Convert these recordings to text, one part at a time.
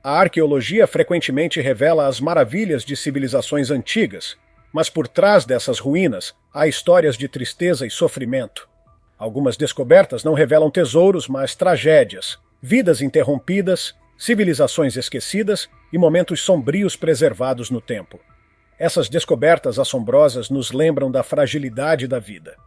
A arqueologia frequentemente revela as maravilhas de civilizações antigas, mas por trás dessas ruínas há histórias de tristeza e sofrimento. Algumas descobertas não revelam tesouros, mas tragédias, vidas interrompidas, civilizações esquecidas e momentos sombrios preservados no tempo. Essas descobertas assombrosas nos lembram da fragilidade da vida.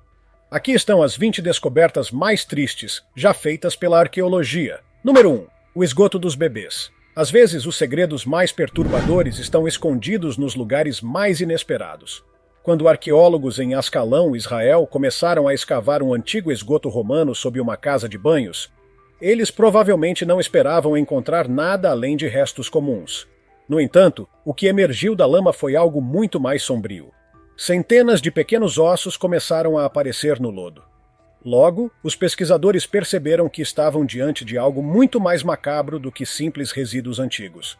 Aqui estão as 20 descobertas mais tristes já feitas pela arqueologia. Número 1. O esgoto dos bebês. Às vezes, os segredos mais perturbadores estão escondidos nos lugares mais inesperados. Quando arqueólogos em Ascalão, Israel, começaram a escavar um antigo esgoto romano sob uma casa de banhos, eles provavelmente não esperavam encontrar nada além de restos comuns. No entanto, o que emergiu da lama foi algo muito mais sombrio. Centenas de pequenos ossos começaram a aparecer no lodo. Logo, os pesquisadores perceberam que estavam diante de algo muito mais macabro do que simples resíduos antigos.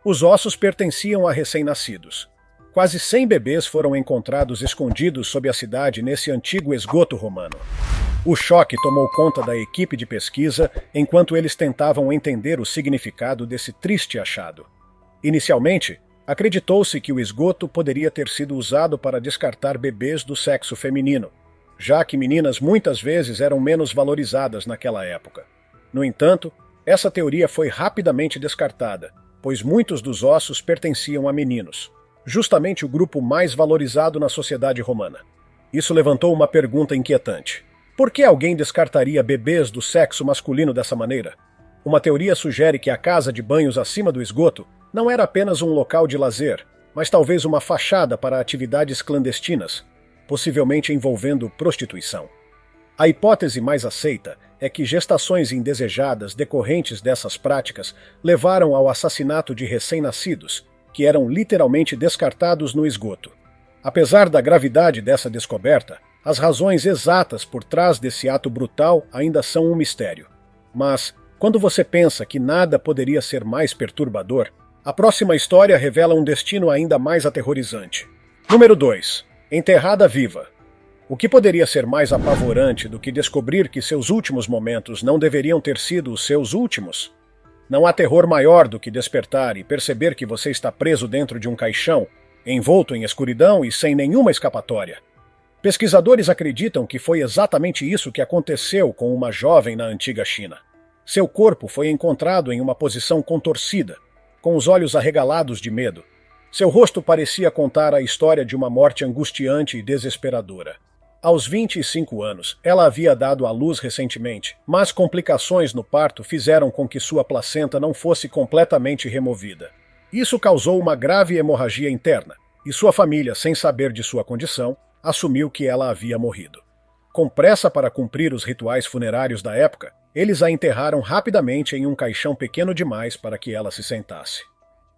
Os ossos pertenciam a recém-nascidos. Quase 100 bebês foram encontrados escondidos sob a cidade nesse antigo esgoto romano. O choque tomou conta da equipe de pesquisa enquanto eles tentavam entender o significado desse triste achado. Inicialmente, acreditou-se que o esgoto poderia ter sido usado para descartar bebês do sexo feminino, já que meninas muitas vezes eram menos valorizadas naquela época. No entanto, essa teoria foi rapidamente descartada, pois muitos dos ossos pertenciam a meninos, justamente o grupo mais valorizado na sociedade romana. Isso levantou uma pergunta inquietante. Por que alguém descartaria bebês do sexo masculino dessa maneira? Uma teoria sugere que a casa de banhos acima do esgoto não era apenas um local de lazer, mas talvez uma fachada para atividades clandestinas, possivelmente envolvendo prostituição. A hipótese mais aceita é que gestações indesejadas decorrentes dessas práticas levaram ao assassinato de recém-nascidos, que eram literalmente descartados no esgoto. Apesar da gravidade dessa descoberta, as razões exatas por trás desse ato brutal ainda são um mistério. Mas, quando você pensa que nada poderia ser mais perturbador, a próxima história revela um destino ainda mais aterrorizante. Número 2. Enterrada viva. O que poderia ser mais apavorante do que descobrir que seus últimos momentos não deveriam ter sido os seus últimos? Não há terror maior do que despertar e perceber que você está preso dentro de um caixão, envolto em escuridão e sem nenhuma escapatória. Pesquisadores acreditam que foi exatamente isso que aconteceu com uma jovem na antiga China. Seu corpo foi encontrado em uma posição contorcida, com os olhos arregalados de medo. Seu rosto parecia contar a história de uma morte angustiante e desesperadora. Aos 25 anos, ela havia dado à luz recentemente, mas complicações no parto fizeram com que sua placenta não fosse completamente removida. Isso causou uma grave hemorragia interna, e sua família, sem saber de sua condição, assumiu que ela havia morrido. Com pressa para cumprir os rituais funerários da época, eles a enterraram rapidamente em um caixão pequeno demais para que ela se sentasse.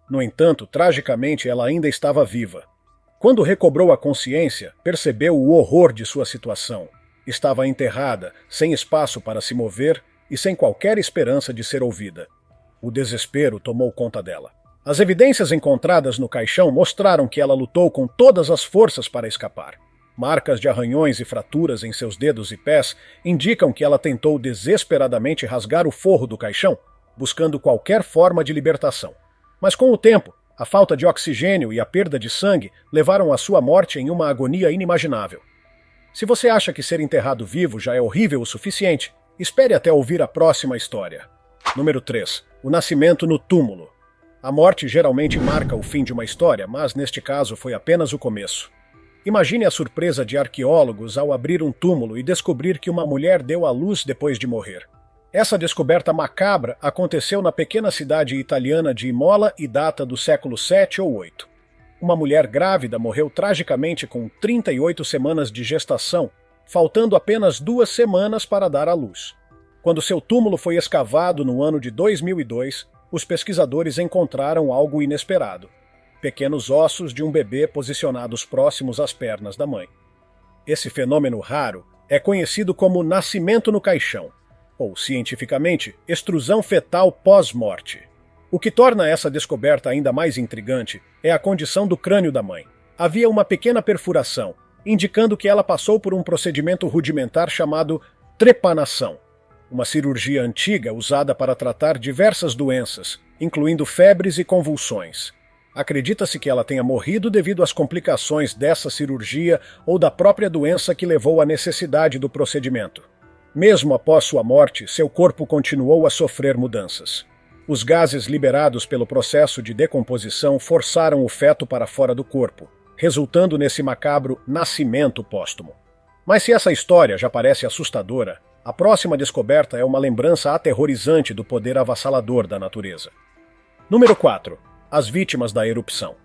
No entanto, tragicamente, ela ainda estava viva. Quando recobrou a consciência, percebeu o horror de sua situação. Estava enterrada, sem espaço para se mover e sem qualquer esperança de ser ouvida. O desespero tomou conta dela. As evidências encontradas no caixão mostraram que ela lutou com todas as forças para escapar. Marcas de arranhões e fraturas em seus dedos e pés indicam que ela tentou desesperadamente rasgar o forro do caixão, buscando qualquer forma de libertação. Mas com o tempo, a falta de oxigênio e a perda de sangue levaram à sua morte em uma agonia inimaginável. Se você acha que ser enterrado vivo já é horrível o suficiente, espere até ouvir a próxima história. Número 3. O nascimento no túmulo. A morte geralmente marca o fim de uma história, mas neste caso foi apenas o começo. Imagine a surpresa de arqueólogos ao abrir um túmulo e descobrir que uma mulher deu à luz depois de morrer. Essa descoberta macabra aconteceu na pequena cidade italiana de Imola e data do século 7 ou 8. Uma mulher grávida morreu tragicamente com 38 semanas de gestação, faltando apenas 2 semanas para dar à luz. Quando seu túmulo foi escavado no ano de 2002, os pesquisadores encontraram algo inesperado: pequenos ossos de um bebê posicionados próximos às pernas da mãe. Esse fenômeno raro é conhecido como nascimento no caixão, ou, cientificamente, extrusão fetal pós-morte. O que torna essa descoberta ainda mais intrigante é a condição do crânio da mãe. Havia uma pequena perfuração, indicando que ela passou por um procedimento rudimentar chamado trepanação. uma cirurgia antiga usada para tratar diversas doenças, incluindo febres e convulsões. Acredita-se que ela tenha morrido devido às complicações dessa cirurgia ou da própria doença que levou à necessidade do procedimento. Mesmo após sua morte, seu corpo continuou a sofrer mudanças. Os gases liberados pelo processo de decomposição forçaram o feto para fora do corpo, resultando nesse macabro nascimento póstumo. Mas se essa história já parece assustadora, a próxima descoberta é uma lembrança aterrorizante do poder avassalador da natureza. Número 4. As vítimas da erupção.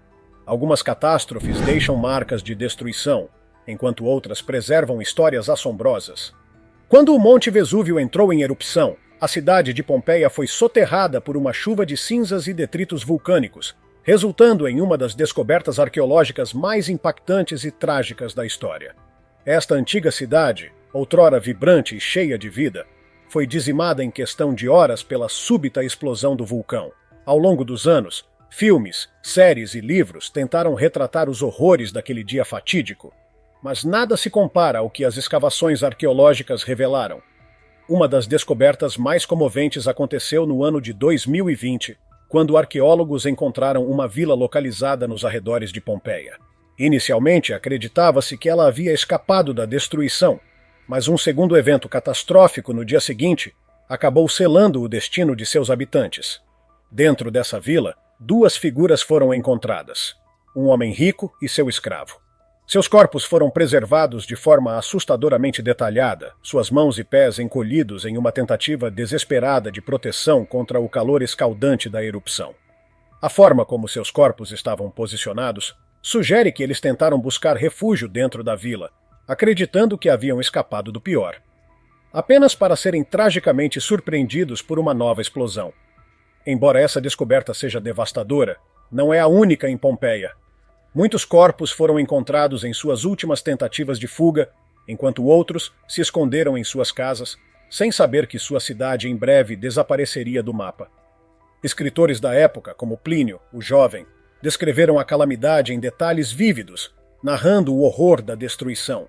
Algumas catástrofes deixam marcas de destruição, enquanto outras preservam histórias assombrosas. Quando o Monte Vesúvio entrou em erupção, a cidade de Pompeia foi soterrada por uma chuva de cinzas e detritos vulcânicos, resultando em uma das descobertas arqueológicas mais impactantes e trágicas da história. Esta antiga cidade, outrora vibrante e cheia de vida, foi dizimada em questão de horas pela súbita explosão do vulcão. Ao longo dos anos, filmes, séries e livros tentaram retratar os horrores daquele dia fatídico, mas nada se compara ao que as escavações arqueológicas revelaram. Uma das descobertas mais comoventes aconteceu no ano de 2020, quando arqueólogos encontraram uma vila localizada nos arredores de Pompeia. Inicialmente, acreditava-se que ela havia escapado da destruição, mas um segundo evento catastrófico no dia seguinte acabou selando o destino de seus habitantes. Dentro dessa vila, duas figuras foram encontradas: um homem rico e seu escravo. Seus corpos foram preservados de forma assustadoramente detalhada, suas mãos e pés encolhidos em uma tentativa desesperada de proteção contra o calor escaldante da erupção. A forma como seus corpos estavam posicionados sugere que eles tentaram buscar refúgio dentro da vila, acreditando que haviam escapado do pior, apenas para serem tragicamente surpreendidos por uma nova explosão. Embora essa descoberta seja devastadora, não é a única em Pompeia. Muitos corpos foram encontrados em suas últimas tentativas de fuga, enquanto outros se esconderam em suas casas, sem saber que sua cidade em breve desapareceria do mapa. Escritores da época, como Plínio, o Jovem, descreveram a calamidade em detalhes vívidos, narrando o horror da destruição.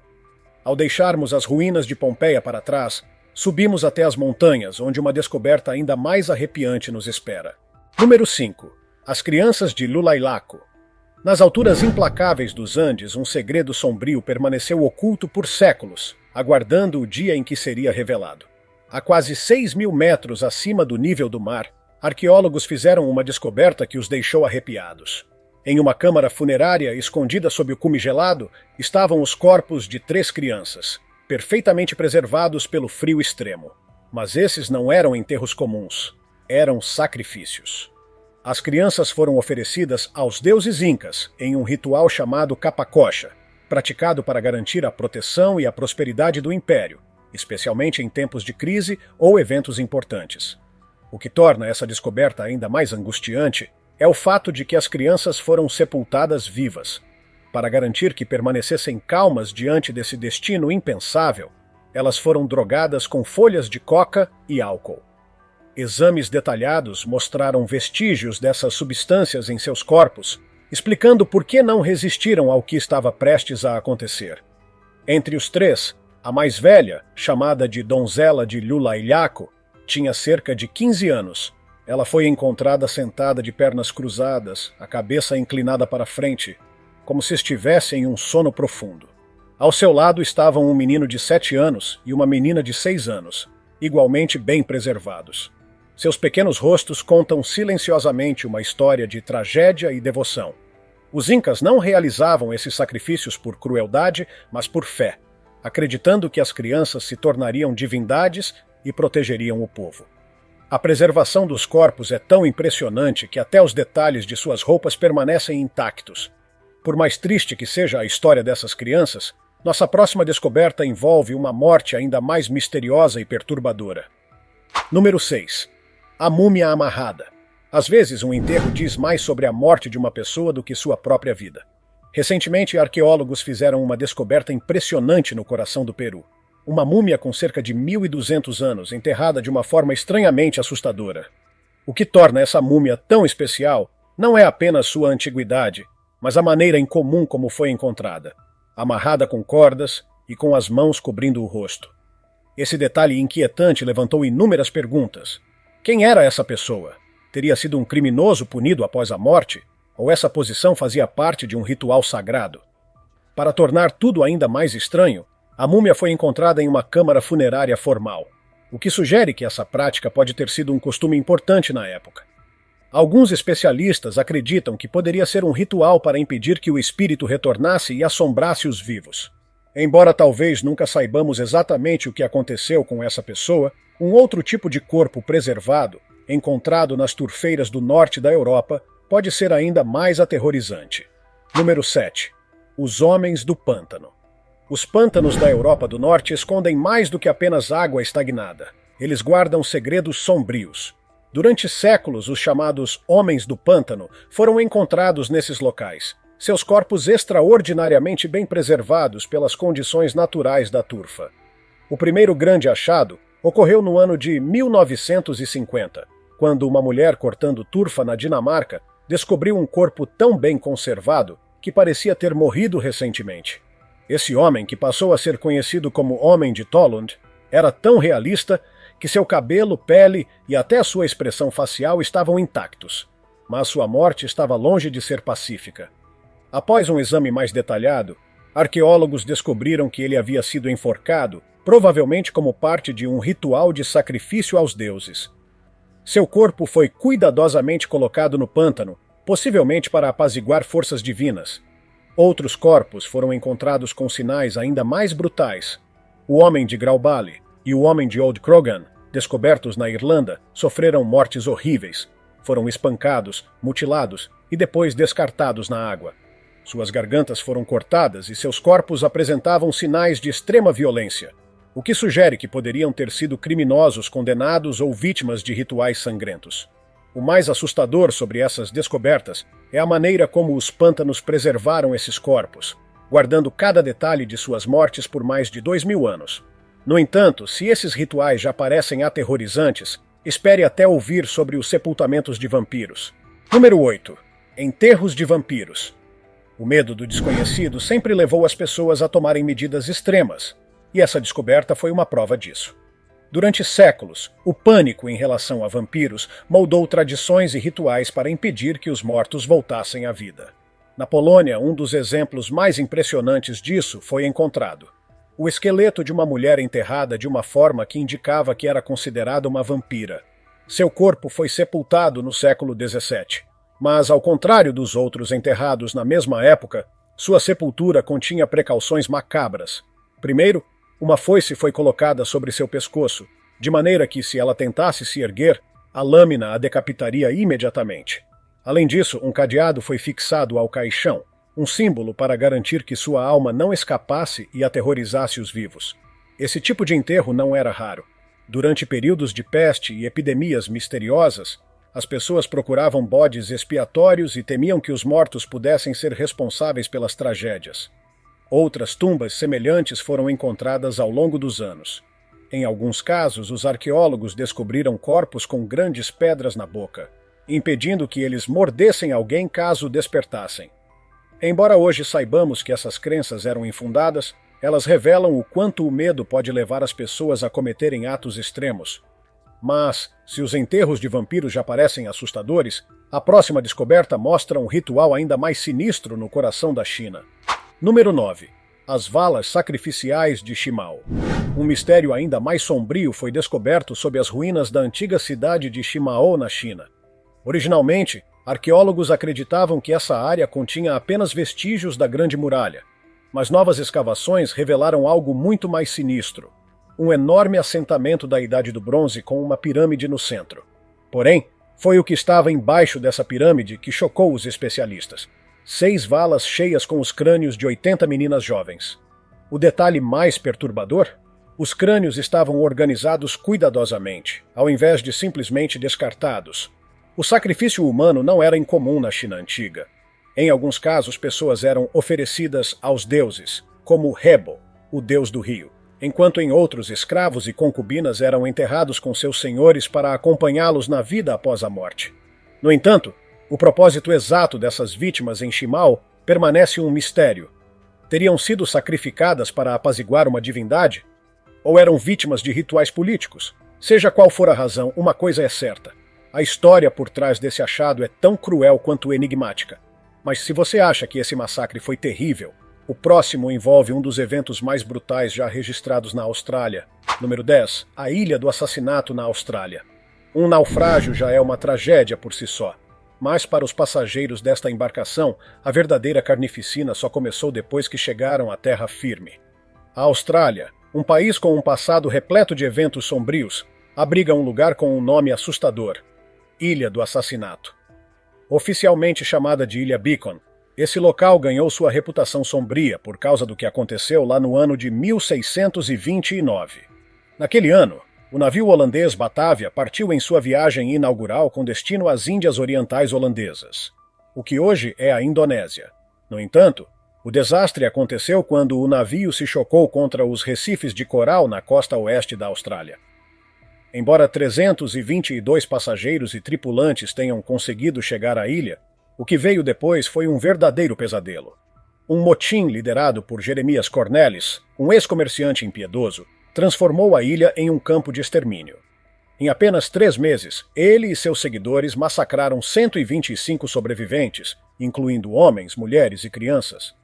Ao deixarmos as ruínas de Pompeia para trás, subimos até as montanhas, onde uma descoberta ainda mais arrepiante nos espera. Número 5. As crianças de Lulailaco. Nas alturas implacáveis dos Andes, um segredo sombrio permaneceu oculto por séculos, aguardando o dia em que seria revelado. A quase 6.000 metros acima do nível do mar, arqueólogos fizeram uma descoberta que os deixou arrepiados. Em uma câmara funerária escondida sob o cume gelado, estavam os corpos de 3 crianças, perfeitamente preservados pelo frio extremo. Mas esses não eram enterros comuns, eram sacrifícios. As crianças foram oferecidas aos deuses incas em um ritual chamado capacocha, praticado para garantir a proteção e a prosperidade do império, especialmente em tempos de crise ou eventos importantes. O que torna essa descoberta ainda mais angustiante é o fato de que as crianças foram sepultadas vivas. Para garantir que permanecessem calmas diante desse destino impensável, elas foram drogadas com folhas de coca e álcool. Exames detalhados mostraram vestígios dessas substâncias em seus corpos, explicando por que não resistiram ao que estava prestes a acontecer. Entre os 3, a mais velha, chamada de Donzela de Lulailaco, tinha cerca de 15 anos. Ela foi encontrada sentada de pernas cruzadas, a cabeça inclinada para frente, como se estivesse em um sono profundo. Ao seu lado estavam um menino de 7 anos e uma menina de 6 anos, igualmente bem preservados. Seus pequenos rostos contam silenciosamente uma história de tragédia e devoção. Os incas não realizavam esses sacrifícios por crueldade, mas por fé, acreditando que as crianças se tornariam divindades e protegeriam o povo. A preservação dos corpos é tão impressionante que até os detalhes de suas roupas permanecem intactos. Por mais triste que seja a história dessas crianças, nossa próxima descoberta envolve uma morte ainda mais misteriosa e perturbadora. Número 6. A múmia amarrada. Às vezes, um enterro diz mais sobre a morte de uma pessoa do que sua própria vida. Recentemente, arqueólogos fizeram uma descoberta impressionante no coração do Peru. Uma múmia com cerca de 1.200 anos, enterrada de uma forma estranhamente assustadora. O que torna essa múmia tão especial não é apenas sua antiguidade, mas a maneira incomum como foi encontrada, amarrada com cordas e com as mãos cobrindo o rosto. Esse detalhe inquietante levantou inúmeras perguntas. Quem era essa pessoa? Teria sido um criminoso punido após a morte? Ou essa posição fazia parte de um ritual sagrado? Para tornar tudo ainda mais estranho, a múmia foi encontrada em uma câmara funerária formal, o que sugere que essa prática pode ter sido um costume importante na época. Alguns especialistas acreditam que poderia ser um ritual para impedir que o espírito retornasse e assombrasse os vivos. Embora talvez nunca saibamos exatamente o que aconteceu com essa pessoa, um outro tipo de corpo preservado, encontrado nas turfeiras do norte da Europa, pode ser ainda mais aterrorizante. Número 7. Os homens do pântano. Os pântanos da Europa do Norte escondem mais do que apenas água estagnada. Eles guardam segredos sombrios. Durante séculos, os chamados homens do pântano foram encontrados nesses locais, seus corpos extraordinariamente bem preservados pelas condições naturais da turfa. O primeiro grande achado ocorreu no ano de 1950, quando uma mulher cortando turfa na Dinamarca descobriu um corpo tão bem conservado que parecia ter morrido recentemente. Esse homem, que passou a ser conhecido como Homem de Tollund, era tão realista que seu cabelo, pele e até sua expressão facial estavam intactos, mas sua morte estava longe de ser pacífica. Após um exame mais detalhado, arqueólogos descobriram que ele havia sido enforcado, provavelmente como parte de um ritual de sacrifício aos deuses. Seu corpo foi cuidadosamente colocado no pântano, possivelmente para apaziguar forças divinas. Outros corpos foram encontrados com sinais ainda mais brutais. O Homem de Grauballi e o Homem de Old Crogan, descobertos na Irlanda, sofreram mortes horríveis. Foram espancados, mutilados e depois descartados na água. Suas gargantas foram cortadas e seus corpos apresentavam sinais de extrema violência, o que sugere que poderiam ter sido criminosos condenados ou vítimas de rituais sangrentos. O mais assustador sobre essas descobertas é a maneira como os pântanos preservaram esses corpos, guardando cada detalhe de suas mortes por mais de 2000 anos. No entanto, se esses rituais já parecem aterrorizantes, espere até ouvir sobre os sepultamentos de vampiros. Número 8. Enterros de vampiros. O medo do desconhecido sempre levou as pessoas a tomarem medidas extremas, e essa descoberta foi uma prova disso. Durante séculos, o pânico em relação a vampiros moldou tradições e rituais para impedir que os mortos voltassem à vida. Na Polônia, um dos exemplos mais impressionantes disso foi encontrado. O esqueleto de uma mulher enterrada de uma forma que indicava que era considerada uma vampira. Seu corpo foi sepultado no século XVII, mas, ao contrário dos outros enterrados na mesma época, sua sepultura continha precauções macabras. Primeiro, uma foice foi colocada sobre seu pescoço, de maneira que, se ela tentasse se erguer, a lâmina a decapitaria imediatamente. Além disso, um cadeado foi fixado ao caixão, um símbolo para garantir que sua alma não escapasse e aterrorizasse os vivos. Esse tipo de enterro não era raro. Durante períodos de peste e epidemias misteriosas, as pessoas procuravam bodes expiatórios e temiam que os mortos pudessem ser responsáveis pelas tragédias. Outras tumbas semelhantes foram encontradas ao longo dos anos. Em alguns casos, os arqueólogos descobriram corpos com grandes pedras na boca, impedindo que eles mordessem alguém caso despertassem. Embora hoje saibamos que essas crenças eram infundadas, elas revelam o quanto o medo pode levar as pessoas a cometerem atos extremos. Mas, se os enterros de vampiros já parecem assustadores, a próxima descoberta mostra um ritual ainda mais sinistro no coração da China. Número 9. As valas sacrificiais de Shimao. Um mistério ainda mais sombrio foi descoberto sob as ruínas da antiga cidade de Shimao, na China. Originalmente, arqueólogos acreditavam que essa área continha apenas vestígios da Grande Muralha, mas novas escavações revelaram algo muito mais sinistro: um enorme assentamento da Idade do Bronze com uma pirâmide no centro. Porém, foi o que estava embaixo dessa pirâmide que chocou os especialistas. 6 valas cheias com os crânios de 80 meninas jovens. O detalhe mais perturbador? Os crânios estavam organizados cuidadosamente, ao invés de simplesmente descartados. O sacrifício humano não era incomum na China antiga. Em alguns casos, pessoas eram oferecidas aos deuses, como Hebo, o deus do rio, enquanto em outros, escravos e concubinas eram enterrados com seus senhores para acompanhá-los na vida após a morte. No entanto, o propósito exato dessas vítimas em Shimao permanece um mistério. Teriam sido sacrificadas para apaziguar uma divindade? Ou eram vítimas de rituais políticos? Seja qual for a razão, uma coisa é certa. A história por trás desse achado é tão cruel quanto enigmática. Mas se você acha que esse massacre foi terrível, o próximo envolve um dos eventos mais brutais já registrados na Austrália. Número 10. A Ilha do Assassinato na Austrália. Um naufrágio já é uma tragédia por si só. Mas para os passageiros desta embarcação, a verdadeira carnificina só começou depois que chegaram à terra firme. A Austrália, um país com um passado repleto de eventos sombrios, abriga um lugar com um nome assustador: Ilha do Assassinato. Oficialmente chamada de Ilha Beacon, esse local ganhou sua reputação sombria por causa do que aconteceu lá no ano de 1629. Naquele ano, o navio holandês Batavia partiu em sua viagem inaugural com destino às Índias Orientais Holandesas, o que hoje é a Indonésia. No entanto, o desastre aconteceu quando o navio se chocou contra os recifes de coral na costa oeste da Austrália. Embora 322 passageiros e tripulantes tenham conseguido chegar à ilha, o que veio depois foi um verdadeiro pesadelo. Um motim liderado por Jeremias Cornelis, um ex-comerciante impiedoso, transformou a ilha em um campo de extermínio. Em apenas 3 meses, ele e seus seguidores massacraram 125 sobreviventes, incluindo homens, mulheres e crianças.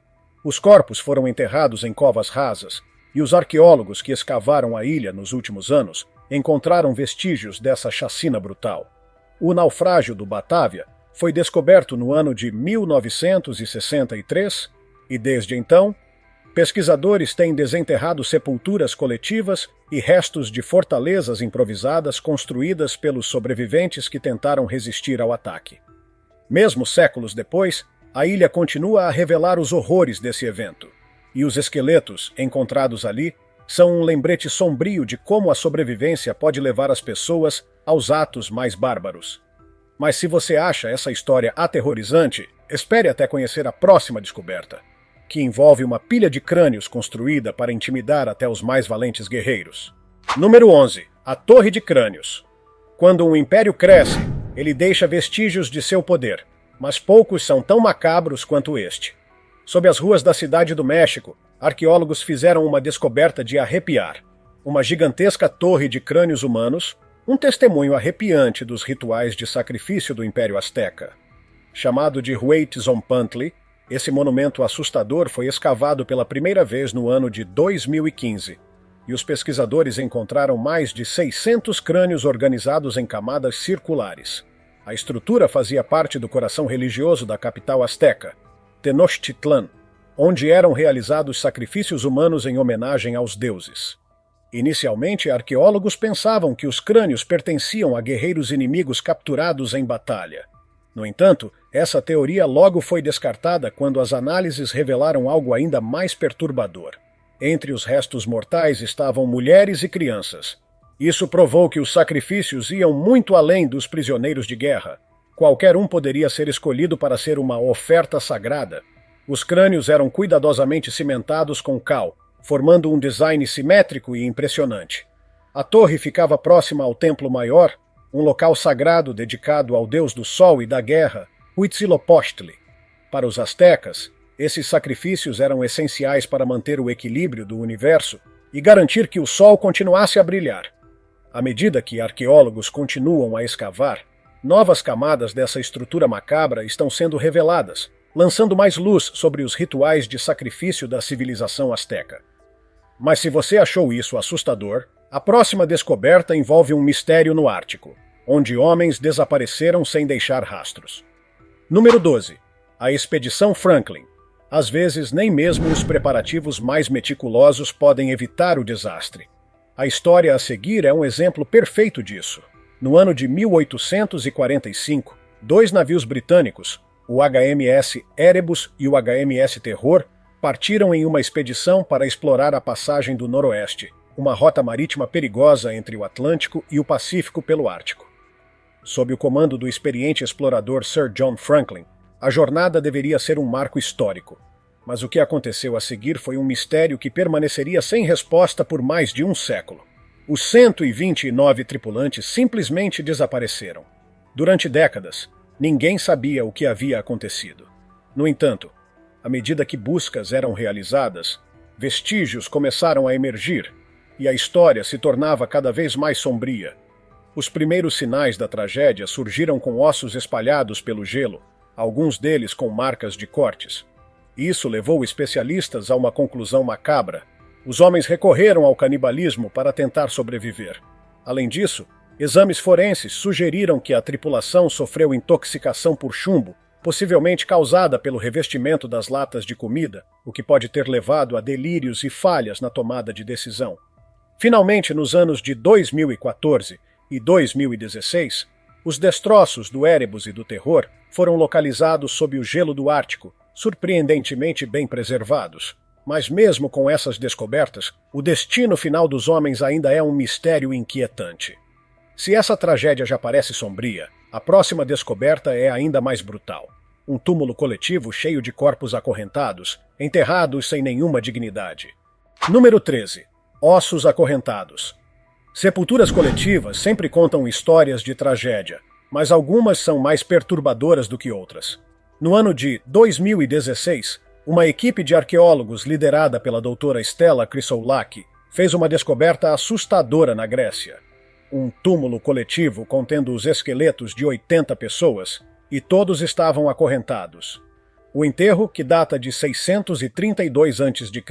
Os corpos foram enterrados em covas rasas, e os arqueólogos que escavaram a ilha nos últimos anos encontraram vestígios dessa chacina brutal. O naufrágio do Batavia foi descoberto no ano de 1963 e, desde então, pesquisadores têm desenterrado sepulturas coletivas e restos de fortalezas improvisadas construídas pelos sobreviventes que tentaram resistir ao ataque. Mesmo séculos depois, a ilha continua a revelar os horrores desse evento, e os esqueletos encontrados ali são um lembrete sombrio de como a sobrevivência pode levar as pessoas aos atos mais bárbaros. Mas se você acha essa história aterrorizante, espere até conhecer a próxima descoberta, que envolve uma pilha de crânios construída para intimidar até os mais valentes guerreiros. Número 11. A Torre de Crânios. Quando um império cresce, ele deixa vestígios de seu poder, mas poucos são tão macabros quanto este. Sob as ruas da cidade do México, arqueólogos fizeram uma descoberta de arrepiar: uma gigantesca torre de crânios humanos, um testemunho arrepiante dos rituais de sacrifício do Império Azteca. Chamado de Hueytzompantli, esse monumento assustador foi escavado pela primeira vez no ano de 2015, e os pesquisadores encontraram mais de 600 crânios organizados em camadas circulares. A estrutura fazia parte do coração religioso da capital azteca, Tenochtitlan, onde eram realizados sacrifícios humanos em homenagem aos deuses. Inicialmente, arqueólogos pensavam que os crânios pertenciam a guerreiros inimigos capturados em batalha. No entanto, essa teoria logo foi descartada quando as análises revelaram algo ainda mais perturbador. Entre os restos mortais estavam mulheres e crianças. Isso provou que os sacrifícios iam muito além dos prisioneiros de guerra. Qualquer um poderia ser escolhido para ser uma oferta sagrada. Os crânios eram cuidadosamente cimentados com cal, formando um design simétrico e impressionante. A torre ficava próxima ao Templo Maior, um local sagrado dedicado ao deus do sol e da guerra, Huitzilopochtli. Para os astecas, esses sacrifícios eram essenciais para manter o equilíbrio do universo e garantir que o sol continuasse a brilhar. À medida que arqueólogos continuam a escavar, novas camadas dessa estrutura macabra estão sendo reveladas, lançando mais luz sobre os rituais de sacrifício da civilização asteca. Mas se você achou isso assustador, a próxima descoberta envolve um mistério no Ártico, onde homens desapareceram sem deixar rastros. Número 12. A Expedição Franklin. Às vezes, nem mesmo os preparativos mais meticulosos podem evitar o desastre. A história a seguir é um exemplo perfeito disso. No ano de 1845, 2 navios britânicos, o HMS Erebus e o HMS Terror, partiram em uma expedição para explorar a passagem do Noroeste, uma rota marítima perigosa entre o Atlântico e o Pacífico pelo Ártico. Sob o comando do experiente explorador Sir John Franklin, a jornada deveria ser um marco histórico. Mas o que aconteceu a seguir foi um mistério que permaneceria sem resposta por mais de um século. Os 129 tripulantes simplesmente desapareceram. Durante décadas, ninguém sabia o que havia acontecido. No entanto, à medida que buscas eram realizadas, vestígios começaram a emergir. e a história se tornava cada vez mais sombria. Os primeiros sinais da tragédia surgiram com ossos espalhados pelo gelo, alguns deles com marcas de cortes. Isso levou especialistas a uma conclusão macabra. Os homens recorreram ao canibalismo para tentar sobreviver. Além disso, exames forenses sugeriram que a tripulação sofreu intoxicação por chumbo, possivelmente causada pelo revestimento das latas de comida, o que pode ter levado a delírios e falhas na tomada de decisão. Finalmente, nos anos de 2014 e 2016, os destroços do Erebus e do Terror foram localizados sob o gelo do Ártico, surpreendentemente bem preservados. Mas mesmo com essas descobertas, o destino final dos homens ainda é um mistério inquietante. Se essa tragédia já parece sombria, a próxima descoberta é ainda mais brutal. Um túmulo coletivo cheio de corpos acorrentados, enterrados sem nenhuma dignidade. Número 13. Ossos acorrentados. Sepulturas coletivas sempre contam histórias de tragédia, mas algumas são mais perturbadoras do que outras. No ano de 2016, uma equipe de arqueólogos liderada pela doutora Stella Chrysoulaki fez uma descoberta assustadora na Grécia. Um túmulo coletivo contendo os esqueletos de 80 pessoas, e todos estavam acorrentados. O enterro, que data de 632 a.C.,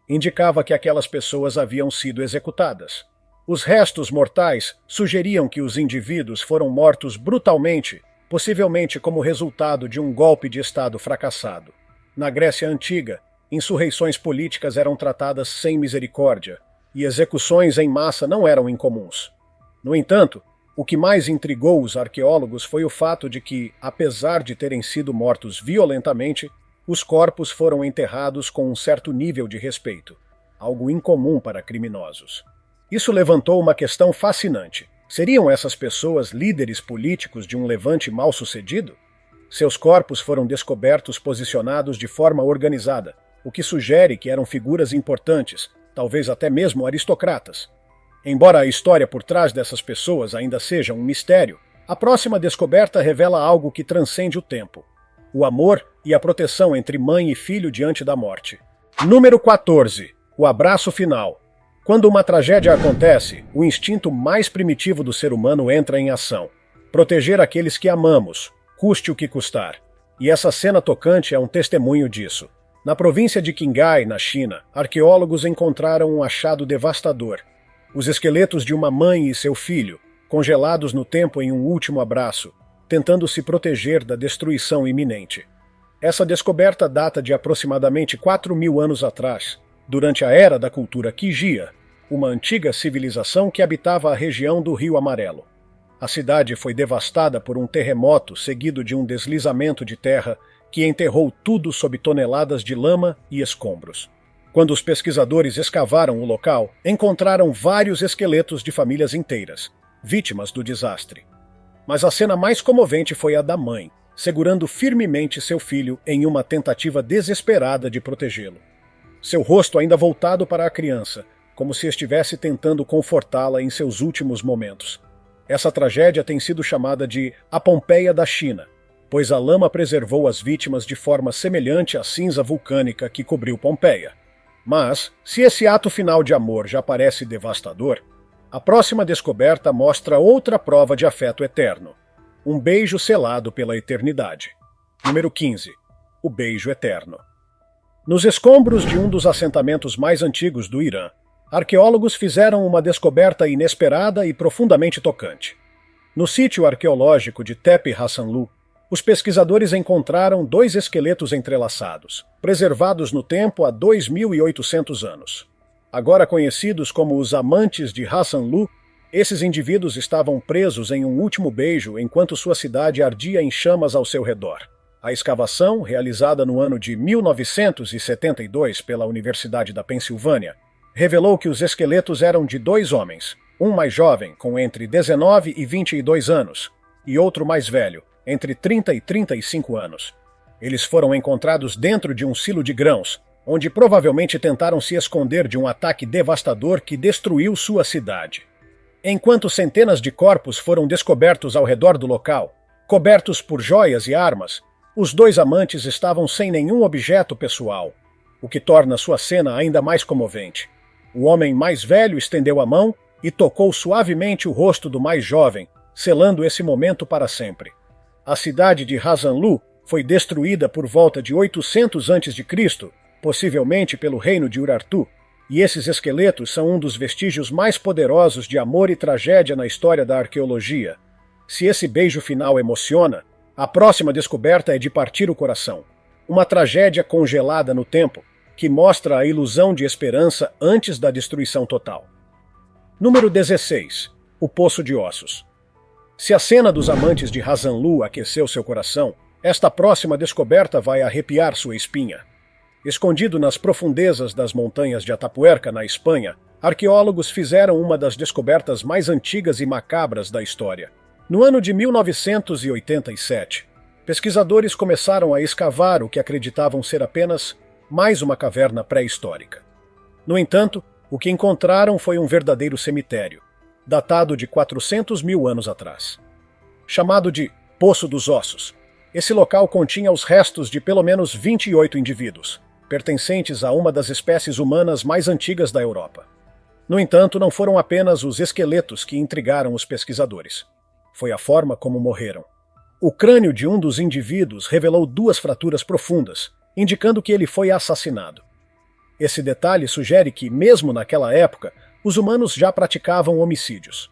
indicava que aquelas pessoas haviam sido executadas. Os restos mortais sugeriam que os indivíduos foram mortos brutalmente, possivelmente como resultado de um golpe de Estado fracassado. Na Grécia Antiga, insurreições políticas eram tratadas sem misericórdia, e execuções em massa não eram incomuns. No entanto, o que mais intrigou os arqueólogos foi o fato de que, apesar de terem sido mortos violentamente, os corpos foram enterrados com um certo nível de respeito, algo incomum para criminosos. Isso levantou uma questão fascinante. Seriam essas pessoas líderes políticos de um levante mal-sucedido? Seus corpos foram descobertos posicionados de forma organizada, o que sugere que eram figuras importantes, talvez até mesmo aristocratas. Embora a história por trás dessas pessoas ainda seja um mistério, a próxima descoberta revela algo que transcende o tempo: o amor e a proteção entre mãe e filho diante da morte. Número 14. O abraço final. Quando uma tragédia acontece, o instinto mais primitivo do ser humano entra em ação: proteger aqueles que amamos, custe o que custar. E essa cena tocante é um testemunho disso. Na província de Qinghai, na China, arqueólogos encontraram um achado devastador: os esqueletos de uma mãe e seu filho, congelados no tempo em um último abraço, tentando se proteger da destruição iminente. Essa descoberta data de aproximadamente 4.000 anos atrás, durante a era da cultura Qigia, uma antiga civilização que habitava a região do Rio Amarelo. A cidade foi devastada por um terremoto seguido de um deslizamento de terra que enterrou tudo sob toneladas de lama e escombros. Quando os pesquisadores escavaram o local, encontraram vários esqueletos de famílias inteiras, vítimas do desastre. Mas a cena mais comovente foi a da mãe, segurando firmemente seu filho em uma tentativa desesperada de protegê-lo. Seu rosto ainda voltado para a criança, como se estivesse tentando confortá-la em seus últimos momentos. Essa tragédia tem sido chamada de a Pompeia da China, pois a lama preservou as vítimas de forma semelhante à cinza vulcânica que cobriu Pompeia. Mas, se esse ato final de amor já parece devastador, a próxima descoberta mostra outra prova de afeto eterno: um beijo selado pela eternidade. Número 15. O beijo eterno. Nos escombros de um dos assentamentos mais antigos do Irã, arqueólogos fizeram uma descoberta inesperada e profundamente tocante. No sítio arqueológico de Tepe Hassanlu, os pesquisadores encontraram 2 esqueletos entrelaçados, preservados no tempo há 2.800 anos. Agora conhecidos como os Amantes de Hassanlu, esses indivíduos estavam presos em um último beijo enquanto sua cidade ardia em chamas ao seu redor. A escavação, realizada no ano de 1972 pela Universidade da Pensilvânia, revelou que os esqueletos eram de 2 homens, um mais jovem, com entre 19 e 22 anos, e outro mais velho, entre 30 e 35 anos. Eles foram encontrados dentro de um silo de grãos, onde provavelmente tentaram se esconder de um ataque devastador que destruiu sua cidade. Enquanto centenas de corpos foram descobertos ao redor do local, cobertos por joias e armas, os 2 amantes estavam sem nenhum objeto pessoal, o que torna sua cena ainda mais comovente. O homem mais velho estendeu a mão e tocou suavemente o rosto do mais jovem, selando esse momento para sempre. A cidade de Hazanlu foi destruída por volta de 800 a.C., possivelmente pelo reino de Urartu, e esses esqueletos são um dos vestígios mais poderosos de amor e tragédia na história da arqueologia. Se esse beijo final emociona, a próxima descoberta é de partir o coração. Uma tragédia congelada no tempo, que mostra a ilusão de esperança antes da destruição total. Número 16. O Poço de Ossos. Se a cena dos amantes de Hazanlu aqueceu seu coração, esta próxima descoberta vai arrepiar sua espinha. Escondido nas profundezas das montanhas de Atapuerca, na Espanha, arqueólogos fizeram uma das descobertas mais antigas e macabras da história. No ano de 1987, pesquisadores começaram a escavar o que acreditavam ser apenas mais uma caverna pré-histórica. No entanto, o que encontraram foi um verdadeiro cemitério, datado de 400 mil anos atrás. Chamado de Poço dos Ossos, esse local continha os restos de pelo menos 28 indivíduos, pertencentes a uma das espécies humanas mais antigas da Europa. No entanto, não foram apenas os esqueletos que intrigaram os pesquisadores. Foi a forma como morreram. O crânio de um dos indivíduos revelou 2 fraturas profundas, indicando que ele foi assassinado. Esse detalhe sugere que, mesmo naquela época, os humanos já praticavam homicídios.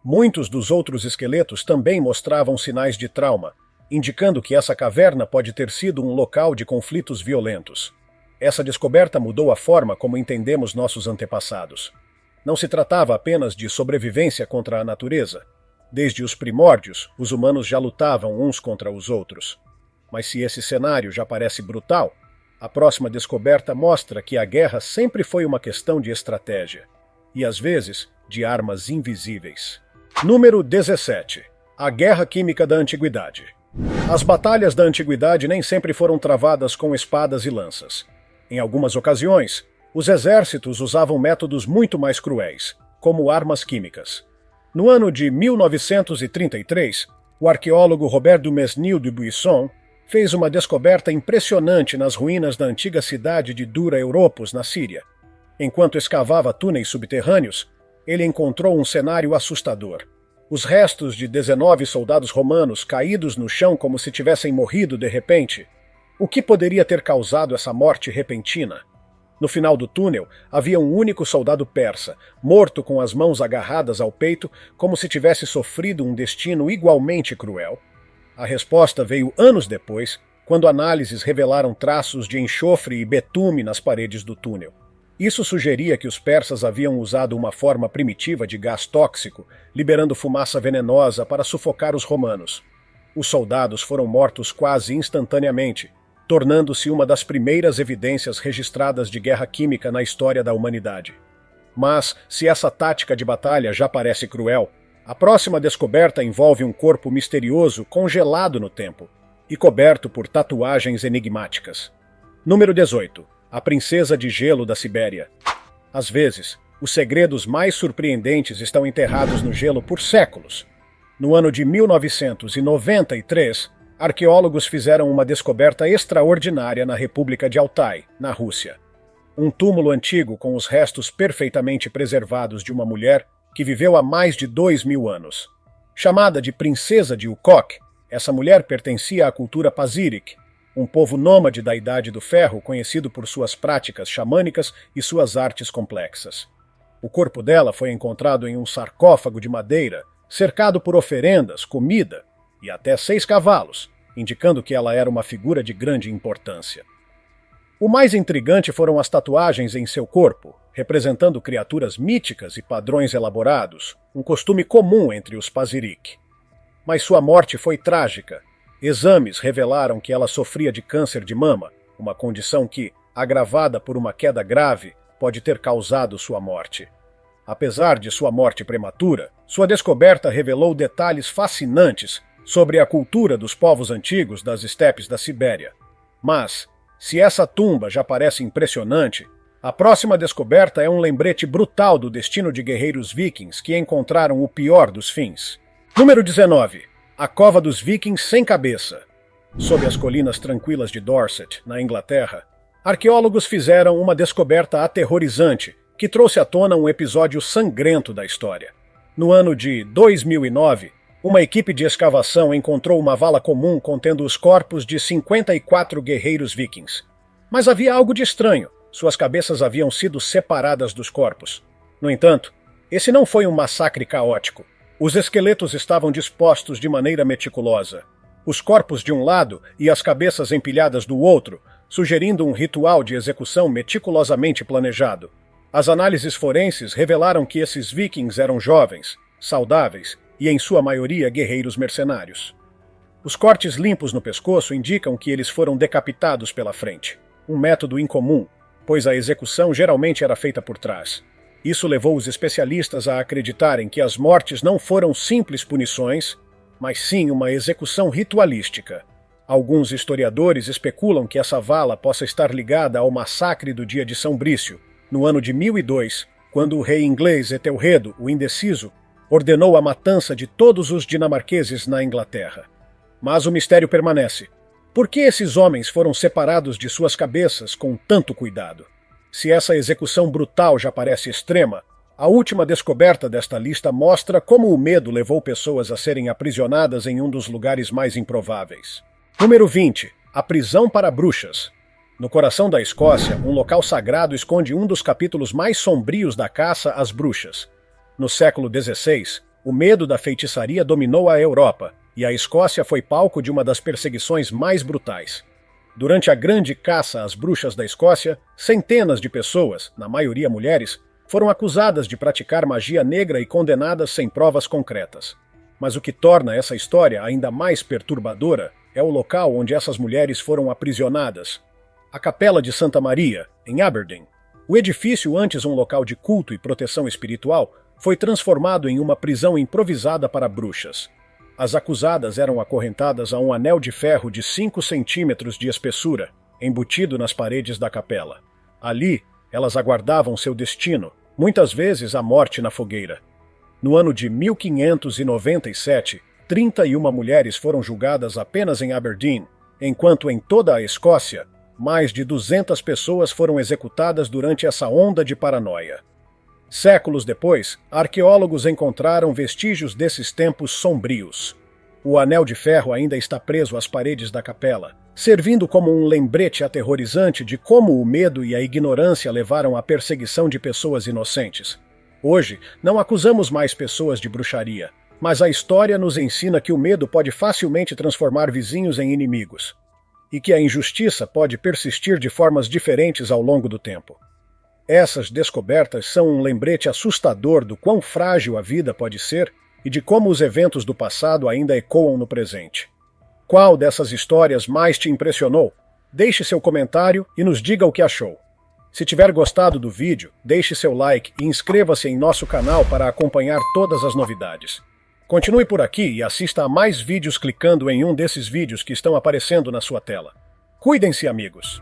Muitos dos outros esqueletos também mostravam sinais de trauma, indicando que essa caverna pode ter sido um local de conflitos violentos. Essa descoberta mudou a forma como entendemos nossos antepassados. Não se tratava apenas de sobrevivência contra a natureza. Desde os primórdios, os humanos já lutavam uns contra os outros. Mas se esse cenário já parece brutal, a próxima descoberta mostra que a guerra sempre foi uma questão de estratégia, e às vezes de armas invisíveis. Número 17. A Guerra Química da Antiguidade. As batalhas da Antiguidade nem sempre foram travadas com espadas e lanças. Em algumas ocasiões, os exércitos usavam métodos muito mais cruéis, como armas químicas. No ano de 1933, o arqueólogo Robert Dumesnil de Buisson fez uma descoberta impressionante nas ruínas da antiga cidade de Dura Europos, na Síria. Enquanto escavava túneis subterrâneos, ele encontrou um cenário assustador. Os restos de 19 soldados romanos caídos no chão como se tivessem morrido de repente. O que poderia ter causado essa morte repentina? No final do túnel, havia um único soldado persa, morto com as mãos agarradas ao peito, como se tivesse sofrido um destino igualmente cruel. A resposta veio anos depois, quando análises revelaram traços de enxofre e betume nas paredes do túnel. Isso sugeria que os persas haviam usado uma forma primitiva de gás tóxico, liberando fumaça venenosa para sufocar os romanos. Os soldados foram mortos quase instantaneamente, tornando-se uma das primeiras evidências registradas de guerra química na história da humanidade. Mas, se essa tática de batalha já parece cruel, a próxima descoberta envolve um corpo misterioso congelado no tempo e coberto por tatuagens enigmáticas. Número 18. A Princesa de Gelo da Sibéria. Às vezes, os segredos mais surpreendentes estão enterrados no gelo por séculos. No ano de 1993, arqueólogos fizeram uma descoberta extraordinária na República de Altai, na Rússia. Um túmulo antigo com os restos perfeitamente preservados de uma mulher que viveu há mais de 2.000 anos. Chamada de Princesa de Ukok, essa mulher pertencia à cultura Pazyryk, um povo nômade da Idade do Ferro conhecido por suas práticas xamânicas e suas artes complexas. O corpo dela foi encontrado em um sarcófago de madeira, cercado por oferendas, comida e até 6 cavalos, indicando que ela era uma figura de grande importância. O mais intrigante foram as tatuagens em seu corpo, representando criaturas míticas e padrões elaborados, um costume comum entre os Pazyryk. Mas sua morte foi trágica. Exames revelaram que ela sofria de câncer de mama, uma condição que, agravada por uma queda grave, pode ter causado sua morte. Apesar de sua morte prematura, sua descoberta revelou detalhes fascinantes sobre a cultura dos povos antigos das estepes da Sibéria. Mas, se essa tumba já parece impressionante, a próxima descoberta é um lembrete brutal do destino de guerreiros vikings que encontraram o pior dos fins. Número 19. A Cova dos Vikings Sem Cabeça. Sob as colinas tranquilas de Dorset, na Inglaterra, arqueólogos fizeram uma descoberta aterrorizante que trouxe à tona um episódio sangrento da história. No ano de 2009, uma equipe de escavação encontrou uma vala comum contendo os corpos de 54 guerreiros vikings. Mas havia algo de estranho. Suas cabeças haviam sido separadas dos corpos. No entanto, esse não foi um massacre caótico. Os esqueletos estavam dispostos de maneira meticulosa. Os corpos de um lado e as cabeças empilhadas do outro, sugerindo um ritual de execução meticulosamente planejado. As análises forenses revelaram que esses vikings eram jovens, saudáveis e, em sua maioria, guerreiros mercenários. Os cortes limpos no pescoço indicam que eles foram decapitados pela frente, um método incomum, pois a execução geralmente era feita por trás. Isso levou os especialistas a acreditarem que as mortes não foram simples punições, mas sim uma execução ritualística. Alguns historiadores especulam que essa vala possa estar ligada ao massacre do dia de São Brício, no ano de 1002, quando o rei inglês Etelredo, o Indeciso, ordenou a matança de todos os dinamarqueses na Inglaterra. Mas o mistério permanece. Por que esses homens foram separados de suas cabeças com tanto cuidado? Se essa execução brutal já parece extrema, a última descoberta desta lista mostra como o medo levou pessoas a serem aprisionadas em um dos lugares mais improváveis. Número 20. A prisão para bruxas. No coração da Escócia, um local sagrado esconde um dos capítulos mais sombrios da caça às bruxas. No século XVI, o medo da feitiçaria dominou a Europa, e a Escócia foi palco de uma das perseguições mais brutais. Durante a grande caça às bruxas da Escócia, centenas de pessoas, na maioria mulheres, foram acusadas de praticar magia negra e condenadas sem provas concretas. Mas o que torna essa história ainda mais perturbadora é o local onde essas mulheres foram aprisionadas. A Capela de Santa Maria, em Aberdeen. O edifício, antes um local de culto e proteção espiritual, foi transformado em uma prisão improvisada para bruxas. As acusadas eram acorrentadas a um anel de ferro de 5 centímetros de espessura, embutido nas paredes da capela. Ali, elas aguardavam seu destino, muitas vezes a morte na fogueira. No ano de 1597, 31 mulheres foram julgadas apenas em Aberdeen, enquanto em toda a Escócia, mais de 200 pessoas foram executadas durante essa onda de paranoia. Séculos depois, arqueólogos encontraram vestígios desses tempos sombrios. O anel de ferro ainda está preso às paredes da capela, servindo como um lembrete aterrorizante de como o medo e a ignorância levaram à perseguição de pessoas inocentes. Hoje, não acusamos mais pessoas de bruxaria, mas a história nos ensina que o medo pode facilmente transformar vizinhos em inimigos, e que a injustiça pode persistir de formas diferentes ao longo do tempo. Essas descobertas são um lembrete assustador do quão frágil a vida pode ser e de como os eventos do passado ainda ecoam no presente. Qual dessas histórias mais te impressionou? Deixe seu comentário e nos diga o que achou. Se tiver gostado do vídeo, deixe seu like e inscreva-se em nosso canal para acompanhar todas as novidades. Continue por aqui e assista a mais vídeos clicando em um desses vídeos que estão aparecendo na sua tela. Cuidem-se, amigos!